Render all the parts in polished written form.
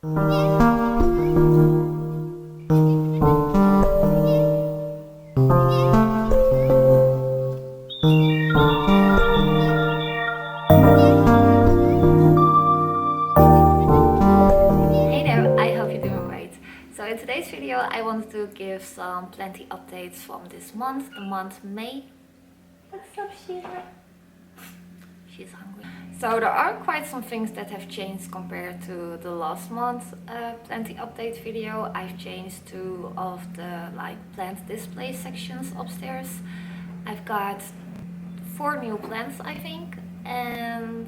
So in today's video I wanted to give some plenty updates from this month, the month May. What's up, Sheila? She's hungry. So there are quite some things that have changed compared to the last month plenty update video. I've changed to all of the plant display sections upstairs. I've got 4 new plants, I think, and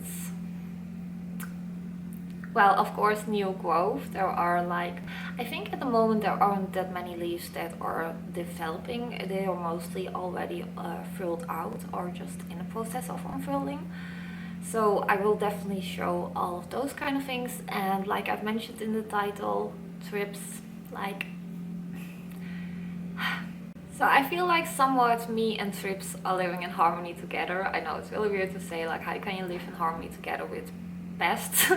well, of course, new growth. There are I think at the moment there aren't that many leaves that are developing. They are mostly already furled out or just in the process of unfurling. So I will definitely show all of those kind of things. And like I've mentioned in the title, Thrips, so I feel like somewhat me and Thrips are living in harmony together. I know it's really weird to say, how can you live in harmony together with pests?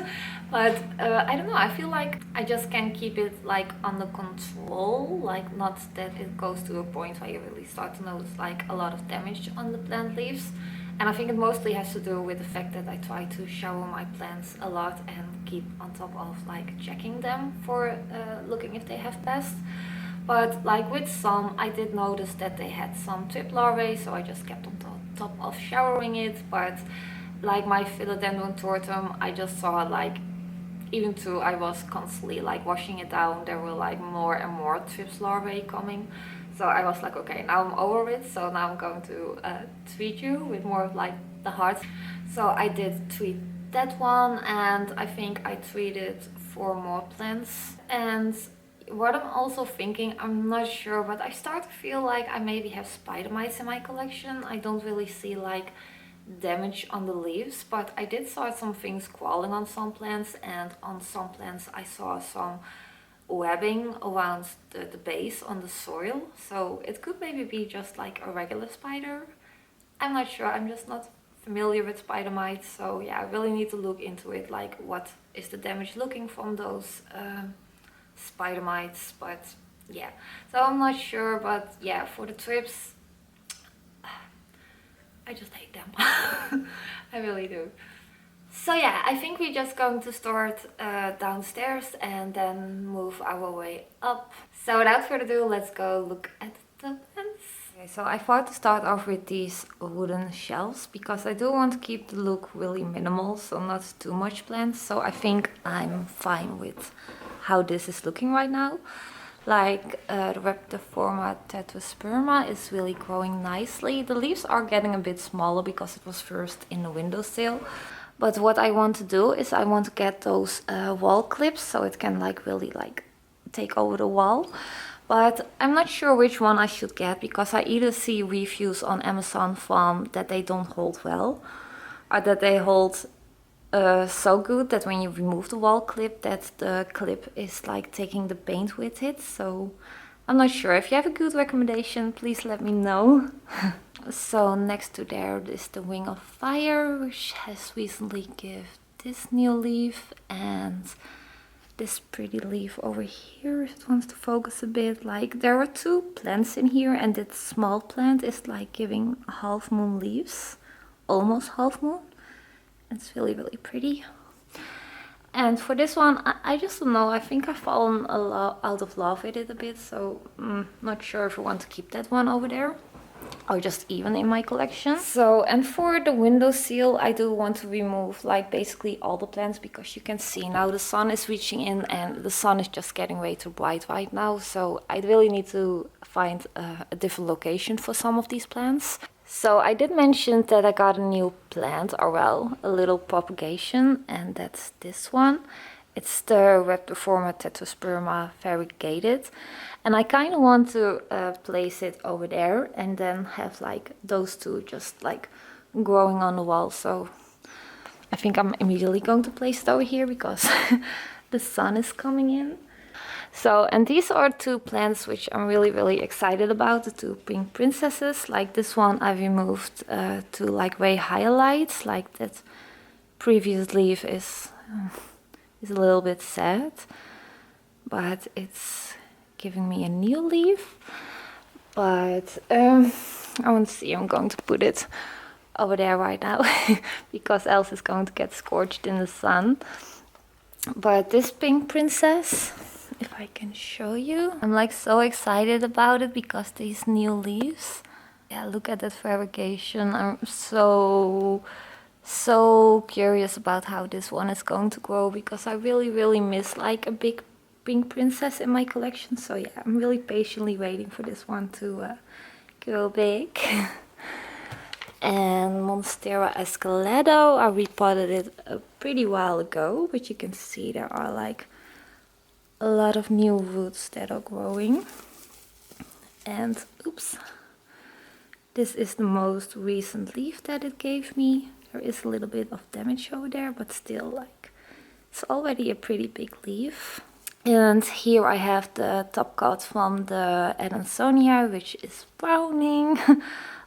But I don't know, I feel like I just can't keep it under control, not that it goes to a point where you really start to notice a lot of damage on the plant leaves. And I think it mostly has to do with the fact that I try to shower my plants a lot and keep on top of checking them for looking if they have pests. But with some, I did notice that they had some thrip larvae, so I just kept on top of showering it. But my philodendron tortum, I just saw even though I was constantly washing it down, there were more and more thrips larvae coming. So I was like, okay, now I'm over it, so now I'm going to treat you with more of the heart. So I did treat that one, and I think I treated 4 more plants. And what I'm also thinking, I'm not sure, but I start to feel like I maybe have Spidermites in my collection. I don't really see damage on the leaves, but I did saw some things crawling on some plants, and on some plants I saw some webbing around the base on the soil. So it could maybe be just a regular spider. I'm not sure, I'm just not familiar with Spidermites. So yeah, I really need to look into it, what is the damage looking from those Spidermites. But yeah, so I'm not sure, but yeah, for the thrips, I just hate them. I really do. So yeah, I think we're just going to start downstairs and then move our way up. So without further ado, let's go look at the plants. Okay, so I thought to start off with these wooden shelves because I do want to keep the look really minimal, so not too much plants. So I think I'm fine with how this is looking right now. The Reptiforma tetrasperma is really growing nicely. The leaves are getting a bit smaller because it was first in the windowsill. But what I want to do is I want to get those wall clips so it can really take over the wall. But I'm not sure which one I should get because I either see reviews on Amazon from that they don't hold well, or that they hold so good that when you remove the wall clip, that the clip is taking the paint with it. So I'm not sure. If you have a good recommendation, please let me know. So next to there is the Wing of Fire, which has recently given this new leaf, and this pretty leaf over here. It wants to focus a bit. There are 2 plants in here, and this small plant is giving half moon leaves, almost half moon. It's really, really pretty. And for this one, I just don't know. I think I've fallen out of love with it a bit, so not sure if I want to keep that one over there or just even in my collection. So, and for the windowsill, I do want to remove basically all the plants because you can see now the sun is reaching in and the sun is just getting way too bright right now. So I really need to find a different location for some of these plants. So I did mention that I got a new plant, or well, a little propagation, and that's this one. It's the Reptiforma tetrasperma variegated, and I kind of want to place it over there and then have those 2 just growing on the wall. So I think I'm immediately going to place it over here because the sun is coming in. So, and these are 2 plants which I'm really, really excited about, the 2 pink princesses. This one I removed to way higher lights, that previous leaf is is a little bit sad, but it's giving me a new leaf. But I want to see, I'm going to put it over there right now because else it's going to get scorched in the sun. But this pink princess, if I can show you, I'm like so excited about it because these new leaves. Yeah, look at that variegation. I'm so curious about how this one is going to grow because I really miss like a big pink princess in my collection. So yeah, I'm really patiently waiting for this one to grow big. And Monstera escalado, I repotted it a pretty while ago, but you can see there are like a lot of new roots that are growing. And oops, this is the most recent leaf that it gave me. There is a little bit of damage over there, but still, like, it's already a pretty big leaf. And here I have the top coat from the Adansonia, which is browning.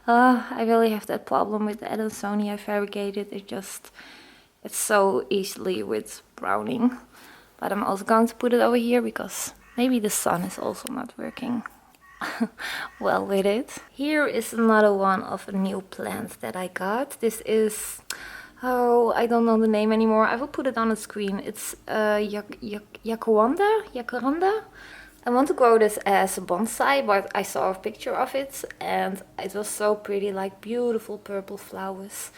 I really have that problem with the Adansonia variegated. It's so easily with browning. But I'm also going to put it over here because maybe the sun is also not working well with it. Here is another one of a new plant that I got. This is, oh, I don't know the name anymore. I will put it on the screen. It's Jacaranda. I want to grow this as a bonsai, but I saw a picture of it and it was so pretty, like beautiful purple flowers.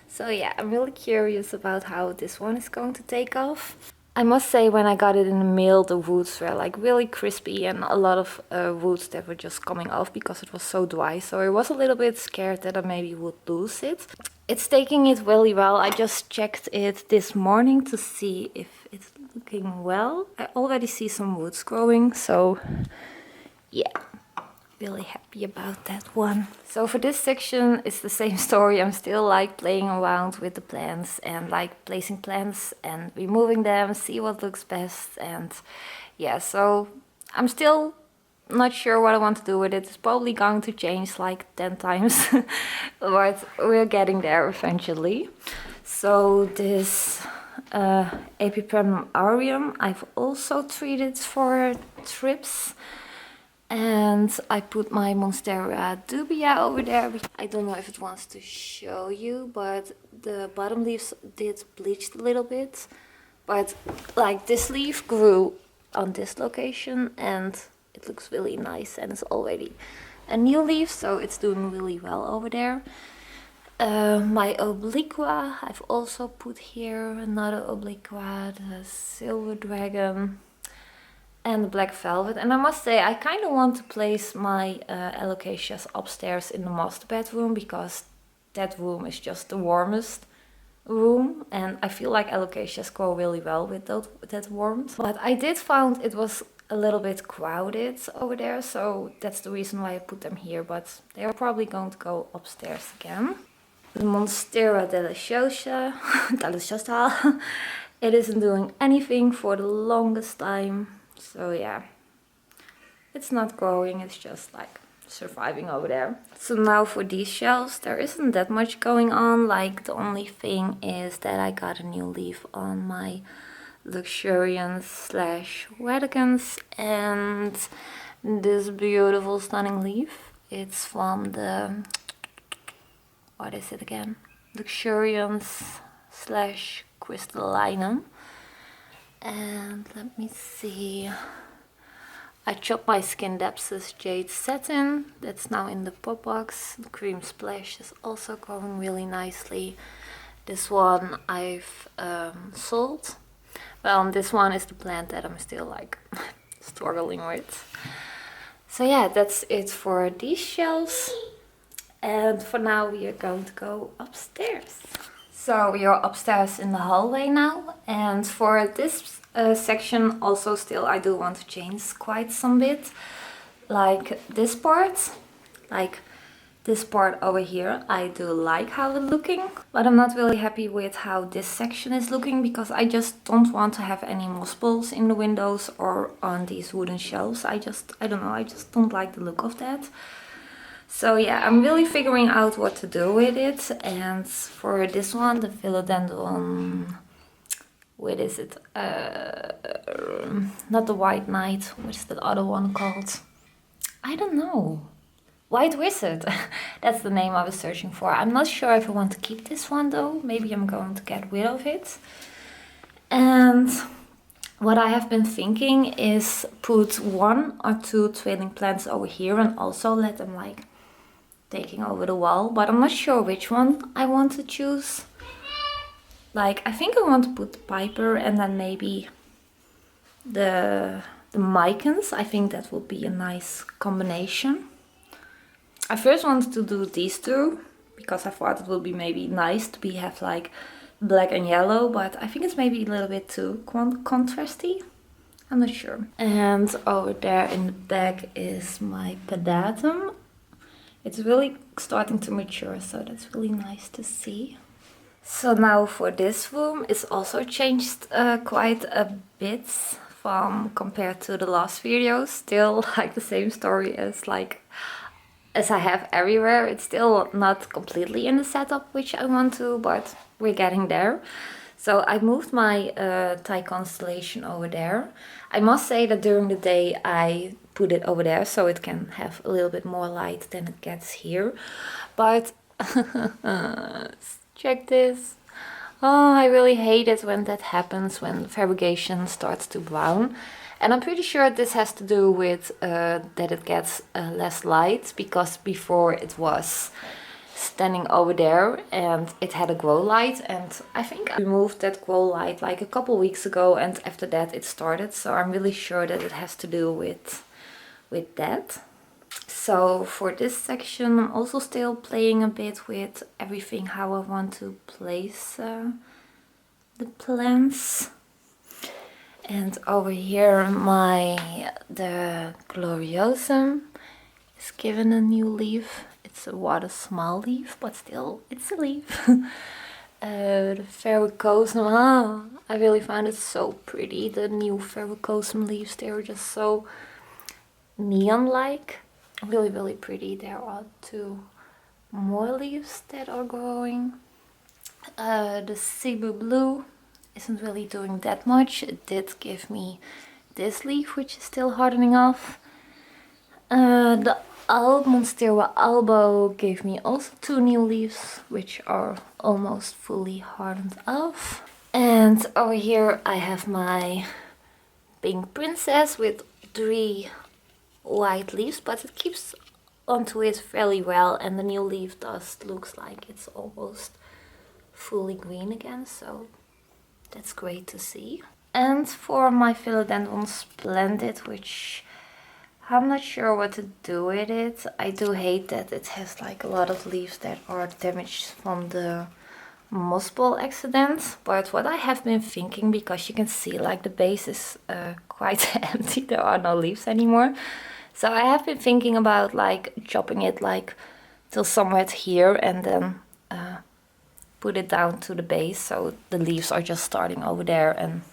So yeah, I'm really curious about how this one is going to take off. I must say, when I got it in the mail, the roots were like really crispy and a lot of roots that were just coming off because it was so dry. So I was a little bit scared that I maybe would lose it. It's taking it really well. I just checked it this morning to see if it's looking well. I already see some roots growing, so yeah. Really happy about that one. So for this section, it's the same story. I'm still like playing around with the plants and like placing plants and removing them, see what looks best. And yeah, so I'm still not sure what I want to do with it. It's probably going to change like 10 times, but we're getting there eventually. So this Epipremnum aureum, I've also treated for thrips. And I put my Monstera dubia over there. I don't know if it wants to show you, but the bottom leaves did bleach a little bit. But like this leaf grew on this location and it looks really nice and it's already a new leaf, so it's doing really well over there. My obliqua, I've also put here another obliqua, the silver dragon. And the black velvet. And I must say, I kind of want to place my alocasias upstairs in the master bedroom because that room is just the warmest room and I feel like alocasias grow really well with that warmth. But I did find it was a little bit crowded over there, so that's the reason why I put them here, but they are probably going to go upstairs again. The Monstera deliciosa, it isn't doing anything for the longest time. So yeah, it's not growing, it's just like surviving over there. So now for these shelves, there isn't that much going on. Like the only thing is that I got a new leaf on my luxuriance slash radicans and this beautiful stunning leaf. It's from the, what is it again? Luxuriance slash crystallinum. And let me see, I chopped my Skin Depths Jade Satin, that's now in the pop box. The Cream Splash is also growing really nicely. This one I've sold. Well, this one is the plant that I'm still like struggling with. So yeah, that's it for these shelves. And for now we are going to go upstairs. So we are upstairs in the hallway now, and for this section also still I do want to change quite some bit. Like this part over here, I do like how it's looking, but I'm not really happy with how this section is looking because I just don't want to have any moss balls in the windows or on these wooden shelves. I don't know, I just don't like the look of that. So yeah, I'm really figuring out what to do with it. And for this one, the philodendron what is it? Not the White Knight. What's the other one called? I don't know. White Wizard. That's the name I was searching for. I'm not sure if I want to keep this one though. Maybe I'm going to get rid of it. And what I have been thinking is put 1 or 2 trailing plants over here and also let them like taking over the wall. But I'm not sure which one I want to choose. Like, I think I want to put the Piper and then maybe the Mycons. I think that would be a nice combination. I first wanted to do these two because I thought it would be maybe nice to have like black and yellow, but I think it's maybe a little bit too contrasty. I'm not sure. And over there in the back is my pedatum. It's really starting to mature, so that's really nice to see. So now for this room, it's also changed quite a bit from compared to the last video. Still like the same story as I have everywhere. It's still not completely in the setup which I want to, but we're getting there. So I moved my Thai constellation over there. I must say that during the day I put it over there so it can have a little bit more light than it gets here. But check this. Oh, I really hate it when that happens, when fabrication starts to brown. And I'm pretty sure this has to do with that it gets less light, because before it was standing over there and it had a grow light, and I think I removed that grow light like a couple weeks ago, and after that it started. So I'm really sure that it has to do with that. So for this section I'm also still playing a bit with everything, how I want to place the plants. And over here the Gloriosum is given a new leaf. It's a rather small leaf, but still it's a leaf. The Verrucosum, I really find it so pretty. The new Verrucosum leaves, they are just so neon-like. Really, really pretty. There are 2 more leaves that are growing. The Cebu Blue isn't really doing that much. It did give me this leaf, which is still hardening off. The Monstera Albo gave me also 2 new leaves, which are almost fully hardened off. And over here I have my Pink Princess with 3 white leaves, but it keeps onto it fairly well, and the new leaf looks like it's almost fully green again, so that's great to see. And for my Philodendron Splendid, which I'm not sure what to do with it. I do hate that it has like a lot of leaves that are damaged from the moss ball accident. But what I have been thinking, because you can see like the base is quite empty, there are no leaves anymore. So I have been thinking about like chopping it like till somewhere here and then put it down to the base, so the leaves are just starting over there and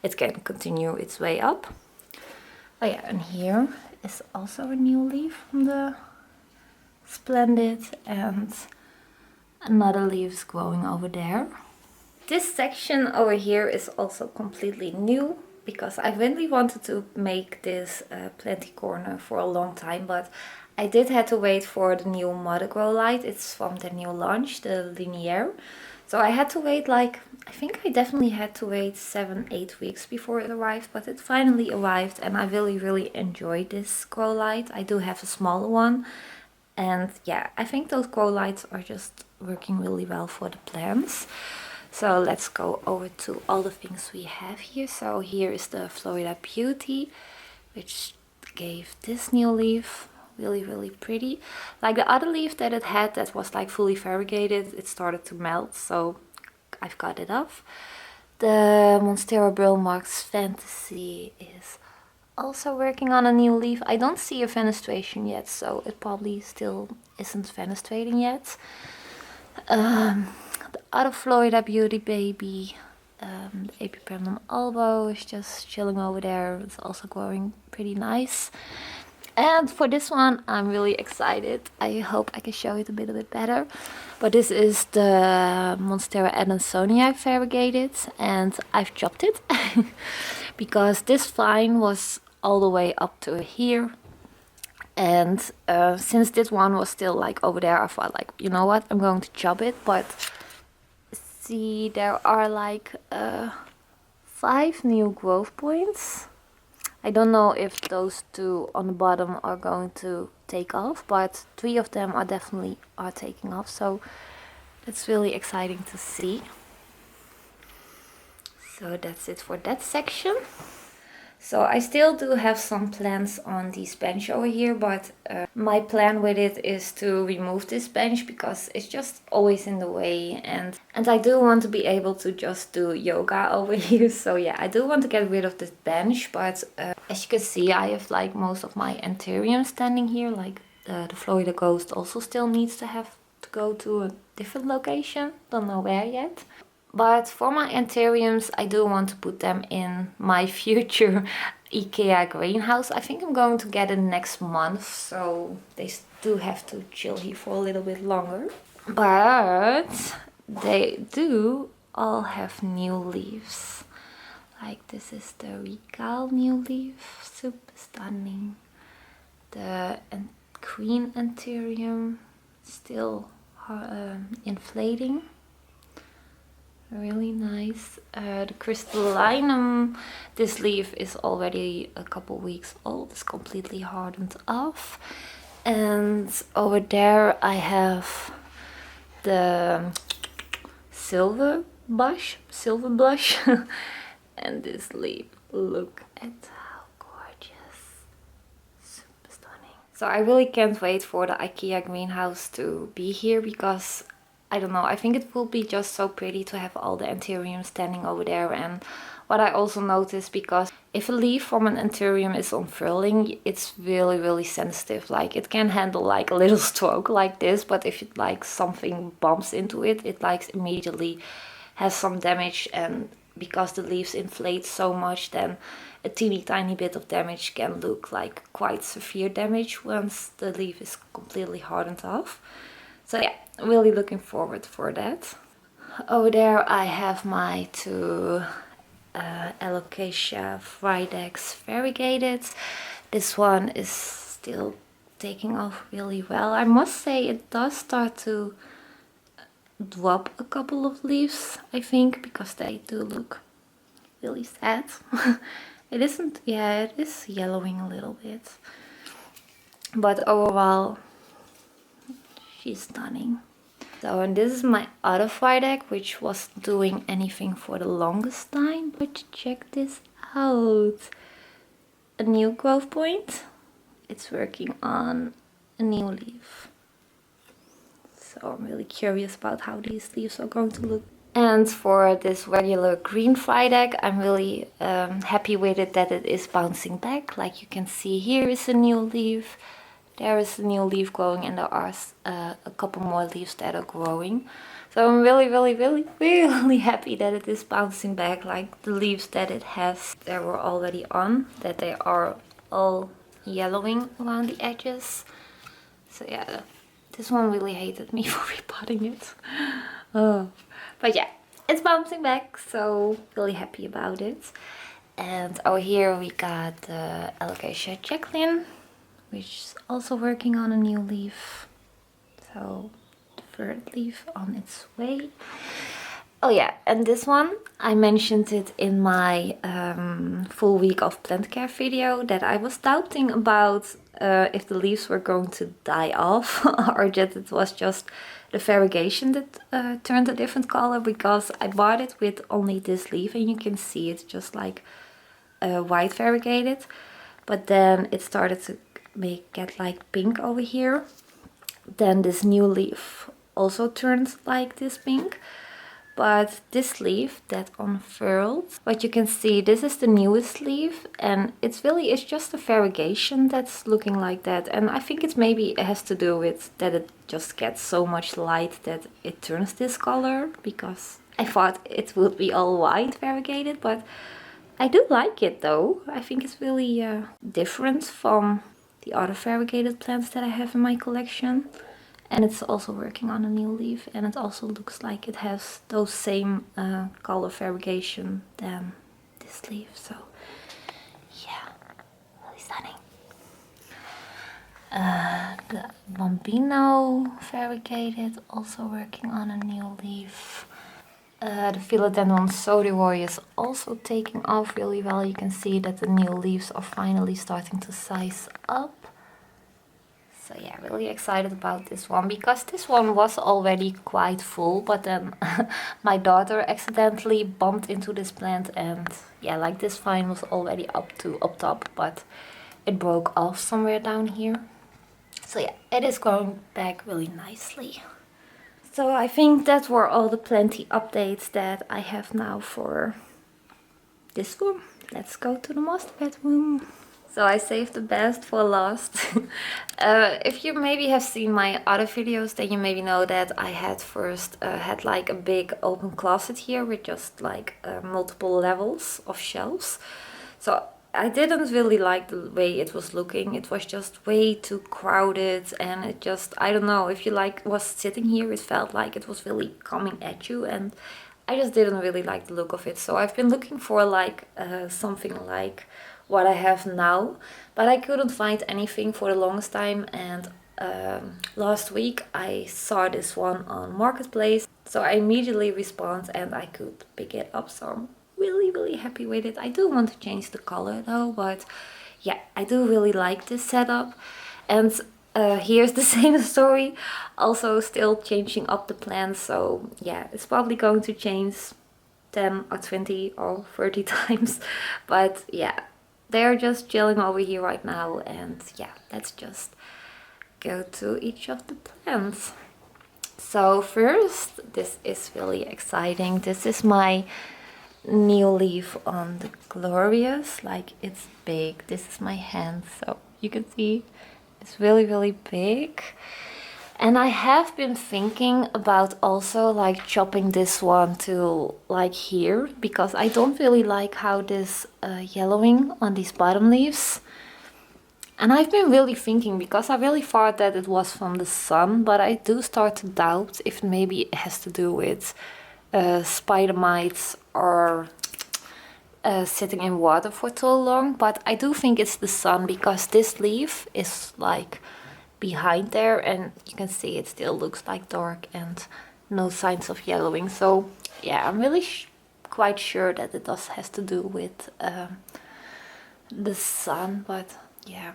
it can continue its way up. Oh yeah, and here is also a new leaf from the Splendid, and another leaf is growing over there. This section over here is also completely new, because I really wanted to make this planty corner for a long time, but I did have to wait for the new Mother Grow Light. It's from the new launch, the Lineaire. So I had to wait like, I think I definitely had to wait 7-8 weeks before it arrived, but it finally arrived and I really enjoyed this grow light. I do have a smaller one, and yeah, I think those grow lights are just working really well for the plants. So let's go over to all the things we have here. So here is the Florida Beauty, which gave this new leaf. Really pretty. Like the other leaf that it had that was like fully variegated, it started to melt, so I've got it off. The Monstera Burlmarks Fantasy is also working on a new leaf. I don't see a fenestration yet, so it probably still isn't fenestrating yet. The other Florida Beauty baby, the Epipremnum Albo, is just chilling over there. It's also growing pretty nice. And for this one, I'm really excited. I hope I can show it a bit better. But this is the Monstera Adansonii variegated, and I've chopped it because this vine was all the way up to here. And since this one was still like over there, I thought like, you know what, I'm going to chop it. But see, there are like 5 new growth points. I don't know if those 2 on the bottom are going to take off, but 3 of them are definitely taking off, so that's really exciting to see. So that's it for that section. So I still do have some plants on this bench over here, but my plan with it is to remove this bench because it's just always in the way, and I do want to be able to just do yoga over here. So yeah, I do want to get rid of this bench, but as you can see, I have like most of my anthuriums standing here. Like the Florida Ghost also still needs to have to go to a different location, don't know where yet. But for my anthuriums, I do want to put them in my future IKEA greenhouse. I think I'm going to get it next month, so they do have to chill here for a little bit longer. But they do all have new leaves. Like this is the Regal new leaf, super stunning. The Queen Anthurium still inflating. Really nice. The crystallinum, this leaf is already a couple weeks old. It's completely hardened off. And over there I have the silver blush. And this leaf, look at how gorgeous. Super stunning. So I really can't wait for the IKEA greenhouse to be here because I don't know, I think it will be just so pretty to have all the anthuriums standing over there. And what I also noticed, because if a leaf from an anthurium is unfurling, it's really sensitive. Like it can handle like a little stroke like this, but if it like something bumps into it, it like immediately has some damage. And because the leaves inflate so much, then a teeny tiny bit of damage can look like quite severe damage once the leaf is completely hardened off. So yeah, really looking forward for that. Over there I have my 2 Alocasia Viridex variegated. This one is still taking off really well. I must say it does start to drop a couple of leaves, I think, because they do look really sad. It isn't, yeah, it is yellowing a little bit. But overall, she's stunning. So, and this is my other Viridex, which was doing anything for the longest time. But check this out. A new growth point. It's working on a new leaf. So I'm really curious about how these leaves are going to look. And for this regular green Viridex, I'm really happy with it that it is bouncing back. Like you can see, here is a new leaf. There is a new leaf growing, and there are a couple more leaves that are growing. So I'm really happy that it is bouncing back. Like the leaves that it has, they were already on, that they are all yellowing around the edges. So yeah, this one really hated me for repotting it. Oh. But yeah, it's bouncing back, so really happy about it. And over here we got the Alocasia Jacqueline, which is also working on a new leaf. So the 3rd leaf on its way. Oh yeah, and this one, I mentioned it in my full week of plant care video, that I was doubting about if the leaves were going to die off or that it was just the variegation that turned a different color, because I bought it with only this leaf and you can see it's just like white variegated. But then it started to get like pink over here. Then this new leaf also turned like this pink. But this leaf that unfurled, what you can see, this is the newest leaf, and it's just a variegation that's looking like that. And I think it has to do with that it just gets so much light that it turns this color, because I thought it would be all white variegated, but I do like it though. I think it's really different from the other variegated plants that I have in my collection. And it's also working on a new leaf, and it also looks like it has those same color variegation than this leaf. So yeah, really stunning. The Bambino variegated, also working on a new leaf. The Philodendron Sodiroy is also taking off really well. You can see that the new leaves are finally starting to size up. So yeah, really excited about this one, because this one was already quite full, but then my daughter accidentally bumped into this plant, and yeah, like this vine was already up top, but it broke off somewhere down here. So yeah, it is growing back really nicely. So I think that were all the plenty updates that I have now for this room. Let's go to the master bedroom. So I saved the best for last. If you maybe have seen my other videos, then you maybe know that I had first had like a big open closet here with just like multiple levels of shelves. So I didn't really like the way it was looking. It was just way too crowded, and it just, I don't know, if you like was sitting here, it felt like it was really coming at you, and I just didn't really like the look of it. So I've been looking for like something like what I have now, but I couldn't find anything for the longest time. And last week I saw this one on Marketplace, so I immediately responded and I could pick it up. So I'm really happy with it. I do want to change the color though, but yeah, I do really like this setup. And here's the same story, also still changing up the plants. So yeah, it's probably going to change 10 or 20 or 30 times, but yeah, they're just chilling over here right now. And yeah, let's just go to each of the plants. So first, this is really exciting. This is my new leaf on the Glorious. Like, it's big. This is my hand, so you can see it's really big. And I have been thinking about also like chopping this one to like here, because I don't really like how this yellowing on these bottom leaves. And I've been really thinking, because I really thought that it was from the sun, but I do start to doubt if maybe it has to do with Spidermites or sitting in water for too long. But I do think it's the sun, because this leaf is like behind there, and you can see it still looks like dark and no signs of yellowing. So yeah, I'm really quite sure that it has to do with the sun. But yeah,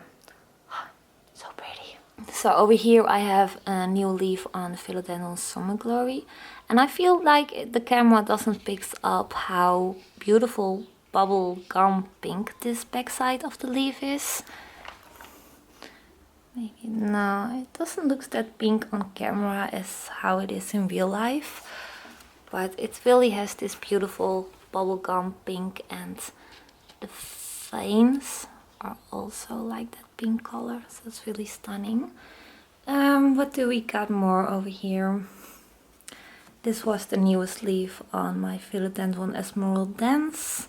so pretty. So over here I have a new leaf on Philodendron Summer Glory, and I feel like the camera doesn't pick up how beautiful bubble gum pink this backside of the leaf is. Maybe, no, it doesn't look that pink on camera as how it is in real life, but it really has this beautiful bubblegum pink, and the veins are also like that pink color, so it's really stunning. What do we got more over here? This was the newest leaf on my Philodendron Emerald Dance.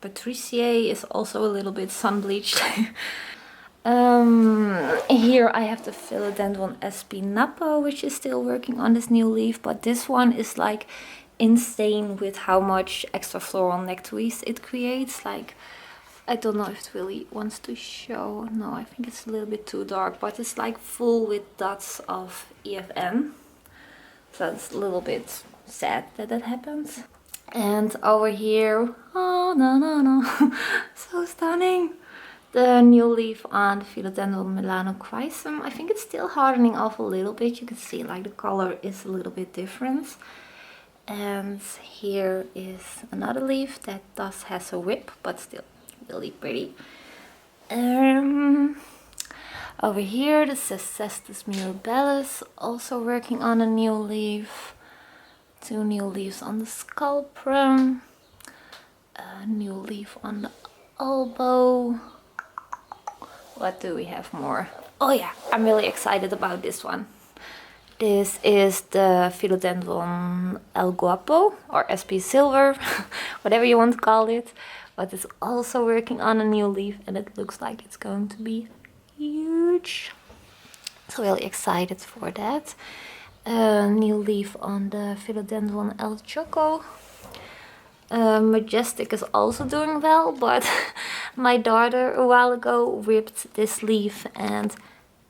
Patriciae is also a little bit sun bleached. Here I have the Philodendron Espinapo, which is still working on this new leaf, but this one is like insane with how much extra floral nectaries it creates. Like, I don't know if it really wants to show. No, I think it's a little bit too dark, but it's like full with dots of EFN. So it's a little bit sad that that happens. And over here, oh no, so stunning. The new leaf on the Philodendron Melanochrysum. I think it's still hardening off a little bit. You can see like the color is a little bit different. And here is another leaf that has a whip, but still really pretty. Over here, the Cestus mirabilis, also working on a new leaf. 2 new leaves on the Sculprum. A new leaf on the Elbow. What do we have more? Oh yeah, I'm really excited about this one. This is the Philodendron El Guapo, or SP Silver, whatever you want to call it, but it's also working on a new leaf and it looks like it's going to be huge. So really excited for that. New leaf on the Philodendron El Choco. Majestic is also doing well, but my daughter a while ago ripped this leaf and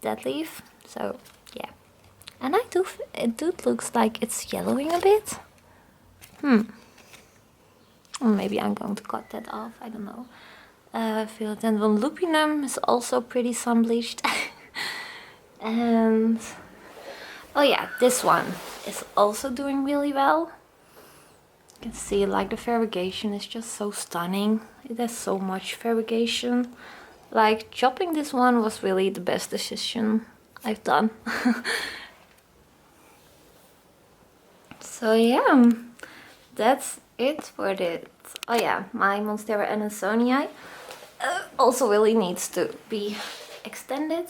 that leaf. So yeah, and it looks like it's yellowing a bit. Or maybe I'm going to cut that off, I don't know. Philodendron lupinum is also pretty sun bleached. And oh yeah, this one is also doing really well. You can see like the variegation is just so stunning. It has so much variegation. Like chopping this one was really the best decision I've done. So yeah, that's it for this. Oh yeah, my Monstera Adansonii also really needs to be extended.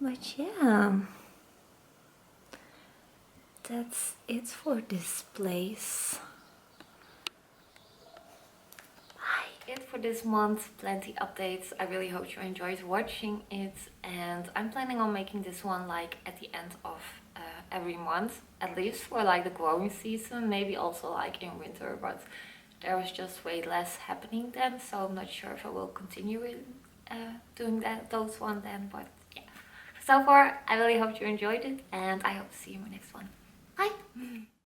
But yeah, that's it for this place. It for this month, plenty updates. I really hope you enjoyed watching it, and I'm planning on making this one like at the end of every month, at least for like the growing season, maybe also like in winter, but there was just way less happening then, so I'm not sure if I will continue with doing those one then, but yeah. So far, I really hope you enjoyed it, and I hope to see you in my next one. Bye!